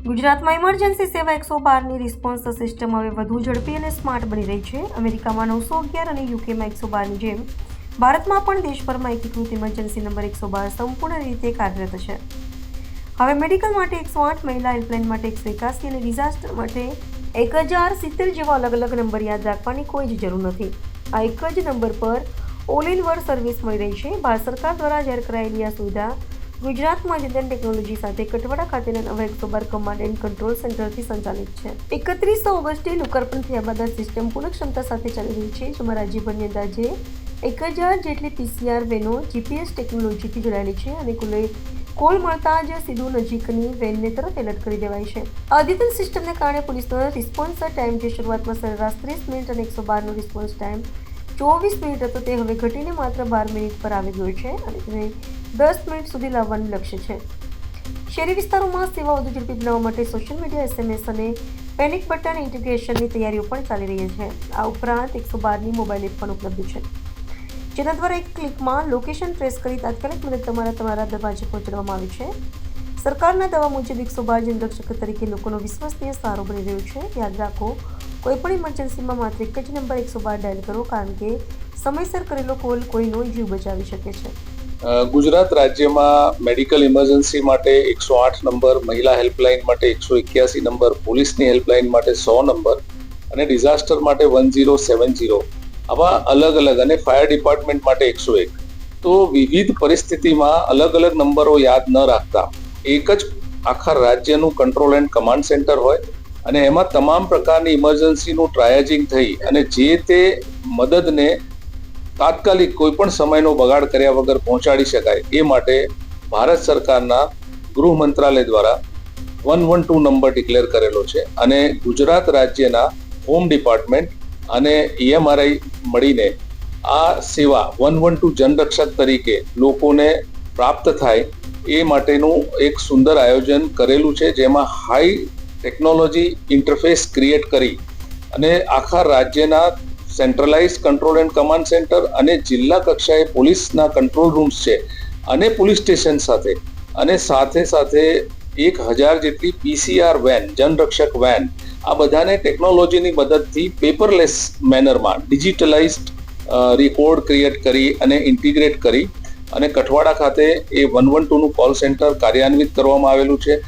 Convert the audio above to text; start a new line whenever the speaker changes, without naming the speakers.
ગુજરાતમાં ઇમરજન્સી સેવા 112ની response system હવે વધુ ઝડપી અને સ્માર્ટ બની રહી છે. અમેરિકામાં 911 અને યુકેમાં 112ની જેમ ભારતમાં પણ દેશભરમાં એકીકૃત ઇમરજન્સી નંબર 112 સંપૂર્ણ રીતે કાર્યરત છે. હવે મેડિકલ માટે 108, મહિલા હેલ્પલાઇન માટે 181 અને ડિઝાસ્ટર માટે 1070 જેવા અલગ અલગ નંબર યાદ રાખવાની કોઈ જ જરૂર નથી. આ એક જ નંબર પર ઓલ ઇન વન સર્વિસ મળી રહી છે. ભારત સરકાર દ્વારા જાહેર કરાયેલી આ સુવિધા ગુજરાતમાં અદ્યતન ટેકનોલોજી સાથે કઠવાડા ખાતેના નવા 112 કમાન્ડ એન્ડ કંટ્રોલ સેન્ટરથી સંચાલિત છે. 31 ઓગસ્ટે લોકાર્પણ થયા બાદ આ સિસ્ટમ પૂર્ણ ક્ષમતા સાથે ચાલી રહી છે, જેમાં રાજ્યભરની અંદાજે 1000 જેટલી PCR વેનો GPS ટેકનોલોજીથી જોડાયેલી છે અને કોલ મળતા જ સીધું નજીકની વેનને તરત એલર્ટ કરી દેવાય છે. આ અદ્યતન સિસ્ટમને કારણે પોલીસનો રિસ્પોન્સ ટાઈમ, જે શરૂઆતમાં સરેરાશ 30 મિનિટ અને 112નો રિસ્પોન્સ ટાઈમ 24 મિનિટ હતો, તે હવે ઘટીને માત્ર 12 મિનિટ પર આવી ગયો છે અને તેને 10 મિનિટ સુધી લાવવાનું લક્ષ્ય છે. શહેરી વિસ્તારોમાં સેવા વધુ ઝડપી બનાવવા માટે સોશિયલ મીડિયા, SMS અને પેનિક બટન ઇન્ટિગ્રેશનની તૈયારીઓ પણ ચાલી રહી છે. આ ઉપરાંત 112ની મોબાઈલ એપ પણ ઉપલબ્ધ છે, જેના દ્વારા એક ક્લિકમાં લોકેશન ટ્રેસ કરી તાત્કાલિક મદદ તમારા દરવાજે પહોંચાડવામાં આવે છે. સરકારના દાવા મુજબ 112 જનરક્ષક તરીકે લોકોનો વિશ્વસનીય સહારો બની રહ્યો છે. યાદ રાખો, કોઈપણ ઇમરજન્સીમાં માત્ર એક જ નંબર 112 ડાયલ કરો, કારણ કે સમયસર કરેલો કોલ કોઈનો જીવ બચાવી શકે છે.
ગુજરાત રાજ્યમાં મેડિકલ ઇમરજન્સી માટે 108 નંબર, મહિલા હેલ્પલાઇન માટે 181 નંબર, પોલીસની હેલ્પલાઇન માટે 100 નંબર અને ડિઝાસ્ટર માટે 1070 આવા અલગ અલગ અને ફાયર ડિપાર્ટમેન્ટ માટે 101. તો વિવિધ પરિસ્થિતિમાં અલગ અલગ નંબરો યાદ ન રાખતા એક જ આખા રાજ્યનું કંટ્રોલ એન્ડ કમાન્ડ સેન્ટર હોય અને એમાં તમામ પ્રકારની ઇમરજન્સીનું ટ્રાયાજિંગ થઈ અને જે તે મદદને તાત્કાલિક કોઈ પણ સમયનો બગાડ કર્યા વગર પહોંચાડી શકાય એ માટે ભારત સરકારના ગૃહ મંત્રાલય દ્વારા 112 નંબર ડિક્લેર કરેલો છે અને ગુજરાત રાજ્યના હોમ ડિપાર્ટમેન્ટ અને EMRI મળીને આ સેવા 112 જનરક્ષક તરીકે લોકોને પ્રાપ્ત થાય એ માટેનું એક સુંદર આયોજન કરેલું છે, જેમાં હાઈ ટેકનોલોજી ઇન્ટરફેસ ક્રિએટ કરી અને આખા રાજ્યના centralise control and command centre અને જિલ્લા કક્ષાએ પોલીસના કંટ્રોલ રૂમ્સ છે અને પોલીસ સ્ટેશન સાથે અને સાથે 1000 જેટલી PCR વેન, જનરક્ષક વેન, આ બધાને ટેકનોલોજીની મદદથી પેપરલેસ મેનરમાં ડિજિટલાઇઝડ રેકોર્ડ ક્રિએટ કરી અને ઇન્ટિગ્રેટ કરી અને કઠવાડા ખાતે એ 112નું કોલ સેન્ટર કાર્યાન્વિત કરવામાં આવેલું છે.